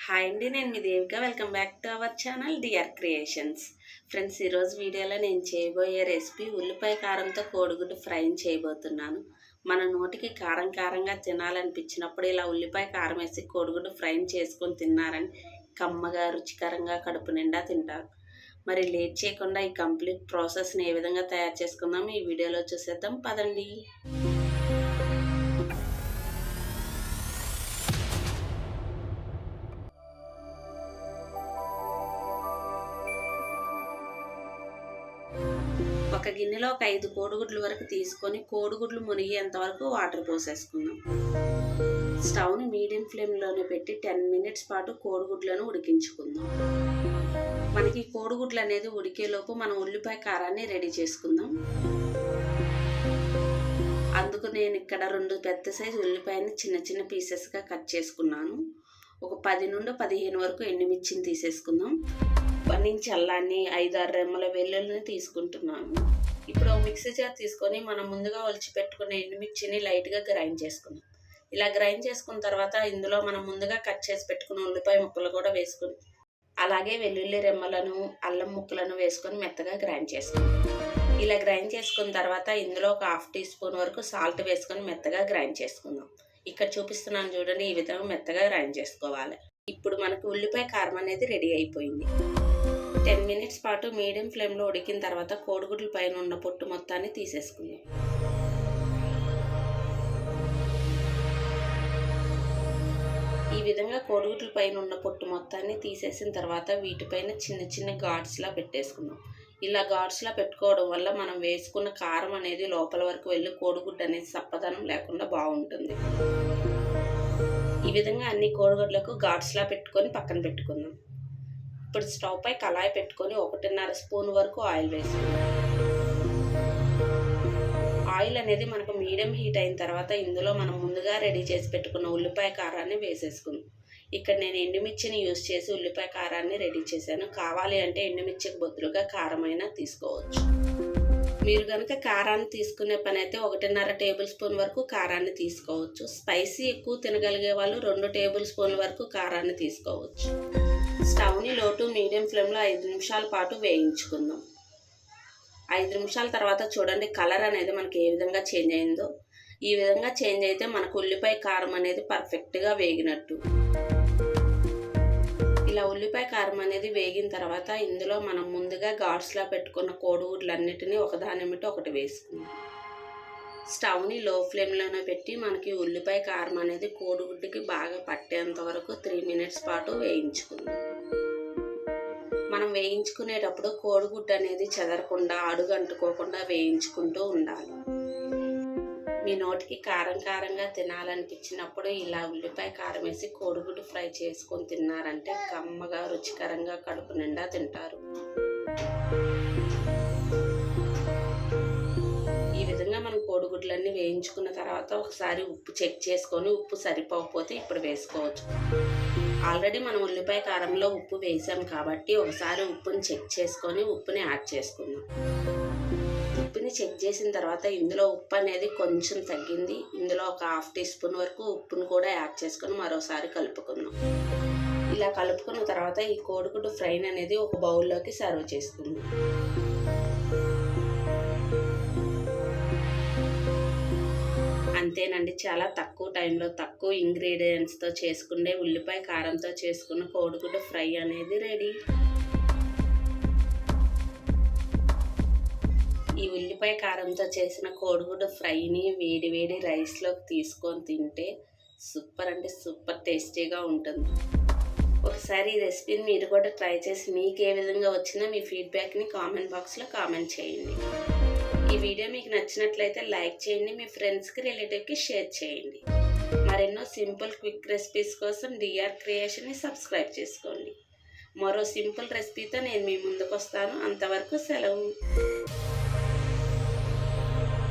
Hi అండి, నేను మీ Devika. Welcome back to our channel DR creations. Friends, ఈరోజు వీడియోలో నేను చేయబోయే రెసిపీ ఉల్లిపాయ కారంతో కోడిగుడ్డు ఫ్రై చేయబోతున్నాను. మన నోటికి కారం కారంగా తినాలనిపించినప్పుడు ఇలా ఉల్లిపాయ కారం వేసి కోడిగుడ్డు ఫ్రై చేసుకొని తిన్నారని కమ్మగా రుచికరంగా కడుపు నిండా తింటారు. మరి లేట్ చేయకుండా ఈ కంప్లీట్ ప్రాసెస్ని ఏ విధంగా తయారు చేసుకుందాం ఈ వీడియోలో చూసేద్దాం పదండి. ఒక గిన్నెలో ఒక 5 కోడిగుడ్ల వరకు తీసుకొని కోడిగుడ్లు మునిగేంత వరకు వాటర్ పోసేసుకుందాం. స్టవ్ని మీడియం ఫ్లేమ్లోనే పెట్టి 10 మినిట్స్ పాటు కోడిగుడ్లను ఉడికించుకుందాం. మనకి కోడిగుడ్లు అనేది ఉడికేలోపు మనం ఉల్లిపాయ కారాన్ని రెడీ చేసుకుందాం. అందుకు నేను ఇక్కడ 2 పెద్ద సైజు ఉల్లిపాయని చిన్న చిన్న పీసెస్గా కట్ చేసుకున్నాను. ఒక 10 నుండి 15 వరకు ఎండుమిర్చిని తీసేసుకుందాం. 1 ఇంచ్ అల్లాన్ని, 5-6 రెమ్మల వెల్లుల్లిని తీసుకుంటున్నాను. ఇప్పుడు మిక్సీ జార్ తీసుకొని మనం ముందుగా ఒలిచి పెట్టుకున్న ఎండుమిర్చిని లైట్గా గ్రైండ్ చేసుకుందాం. ఇలా గ్రైండ్ చేసుకున్న తర్వాత ఇందులో మనం ముందుగా కట్ చేసి పెట్టుకున్న ఉల్లిపాయ ముక్కలు కూడా వేసుకుని, అలాగే వెల్లుల్లి రెమ్మలను, అల్లం ముక్కలను వేసుకొని మెత్తగా గ్రైండ్ చేసుకుందాం. ఇలా గ్రైండ్ చేసుకున్న తర్వాత ఇందులో ఒక 1/2 టీ స్పూన్ వరకు సాల్ట్ వేసుకొని మెత్తగా గ్రైండ్ చేసుకుందాం. ఇక్కడ చూపిస్తున్నాను చూడండి, ఈ విధంగా మెత్తగా గ్రైండ్ చేసుకోవాలి. ఇప్పుడు మనకు ఉల్లిపాయ కారం అనేది రెడీ అయిపోయింది. 10 మినిట్స్ పాటు మీడియం ఫ్లేమ్లో ఉడికిన తర్వాత కోడిగుడ్ల పైన ఉన్న పొట్టు మొత్తాన్ని తీసేసుకుందాం. ఈ విధంగా కోడిగుడ్ల పైన ఉన్న పొట్టు మొత్తాన్ని తీసేసిన తర్వాత వీటిపైన చిన్న చిన్న ఘాట్స్లా పెట్టేసుకుందాం. ఇలా ఘాట్స్లా పెట్టుకోవడం వల్ల మనం వేసుకున్న కారం అనేది లోపల వరకు వెళ్ళి కోడిగుడ్డు అనేది సప్పదనం లేకుండా బాగుంటుంది. ఈ విధంగా అన్ని కోడిగుడ్లకు ఘాట్స్లా పెట్టుకొని పక్కన పెట్టుకుందాం. ఇప్పుడు స్టవ్ పై కళాయి పెట్టుకొని 1.5 స్పూన్ వరకు ఆయిల్ వేసుకుందాం. ఆయిల్ అనేది మనకు మీడియం హీట్ అయిన తర్వాత ఇందులో మనం ముందుగా రెడీ చేసి పెట్టుకున్న ఉల్లిపాయ కారాన్ని వేసేసుకుందాం. ఇక్కడ నేను ఎండుమిర్చిని యూజ్ చేసి ఉల్లిపాయ కారాన్ని రెడీ చేశాను. కావాలి అంటే ఎండుమిర్చికి బదులుగా కారమైనా తీసుకోవచ్చు. మీరు కనుక కారాన్ని తీసుకునే పని అయితే 1.5 టేబుల్ స్పూన్ వరకు కారాన్ని తీసుకోవచ్చు. స్పైసీ ఎక్కువ తినగలిగే వాళ్ళు 2 టేబుల్ స్పూన్ల వరకు కారాన్ని తీసుకోవచ్చు. స్టవ్ని లో టు మీడియం ఫ్లేమ్లో 5 నిమిషాల పాటు వేయించుకుందాం. 5 నిమిషాల తర్వాత చూడండి, కలర్ అనేది మనకి ఏ విధంగా చేంజ్ అయిందో. ఈ విధంగా చేంజ్ అయితే మనకు ఉల్లిపాయ కారం అనేది పర్ఫెక్ట్గా వేగినట్టు. ఇలా ఉల్లిపాయ కారం అనేది వేగిన తర్వాత ఇందులో మనం ముందుగా ఘాట్స్లా పెట్టుకున్న కోడిగుడ్లన్నిటినీ ఒకదానిమిటి ఒకటి వేసుకుందాం. స్టవ్ని లో ఫ్లేమ్లోనే పెట్టి మనకి ఉల్లిపాయ కారం అనేది కోడిగుడ్డుకి బాగా పట్టేంత వరకు 3 మినిట్స్ పాటు వేయించుకుందాం. మనం వేయించుకునేటప్పుడు కోడిగుడ్డు అనేది చెదరకుండా, అడుగు అంటుకోకుండా వేయించుకుంటూ ఉండాలి. మీ నోటికి కారం కారంగా తినాలనిపించినప్పుడు ఇలా ఉల్లిపాయ కారం వేసి కోడిగుడ్డు ఫ్రై చేసుకొని తిన్నారంటే కమ్మగా రుచికరంగా కడుపు నిండా తింటారు. ఈ విధంగా మనం కోడిగుడ్లన్నీ వేయించుకున్న తర్వాత ఒకసారి ఉప్పు చెక్ చేసుకొని ఉప్పు సరిపోకపోతే ఇప్పుడు వేసుకోవచ్చు. ఆల్రెడీ మనం ఉల్లిపాయ కారంలో ఉప్పు వేసాం కాబట్టి ఒకసారి ఉప్పుని చెక్ చేసుకొని ఉప్పుని యాడ్ చేసుకుందాం. ఉప్పుని చెక్ చేసిన తర్వాత ఇందులో ఉప్పు అనేది కొంచెం తగ్గింది. ఇందులో ఒక 1/2 టీ స్పూన్ వరకు ఉప్పును కూడా యాడ్ చేసుకొని మరోసారి కలుపుకుందాం. ఇలా కలుపుకున్న తర్వాత ఈ కోడిగుడ్డు ఫ్రై అనేది ఒక బౌల్లోకి సర్వ్ చేసుకుందాం. అంతేనండి, చాలా తక్కువ టైంలో తక్కువ ఇంగ్రీడియంట్స్తో చేసుకునే ఉల్లిపాయ కారంతో చేసుకున్న కోడిగుడ్డు ఫ్రై అనేది రెడీ. ఈ ఉల్లిపాయ కారంతో చేసిన కోడిగుడ్డు ఫ్రైని వేడి వేడి రైస్లోకి తీసుకొని తింటే సూపర్ అంటే సూపర్ టేస్టీగా ఉంటుంది. ఒకసారి ఈ రెసిపీని మీరు కూడా ట్రై చేసి మీకు ఏ విధంగా వచ్చినా మీ ఫీడ్బ్యాక్ని కామెంట్ బాక్స్లో కామెంట్ చేయండి. ఈ వీడియో మీకు నచ్చినట్లయితే లైక్ చేయండి, మీ ఫ్రెండ్స్కి, రిలేటివ్కి షేర్ చేయండి. మరెన్నో సింపుల్ క్విక్ రెసిపీస్ కోసం డిఆర్ క్రియేషన్ని సబ్స్క్రైబ్ చేసుకోండి. మరో సింపుల్ రెసిపీతో నేను మీ ముందుకు వస్తాను. అంతవరకు సెలవు.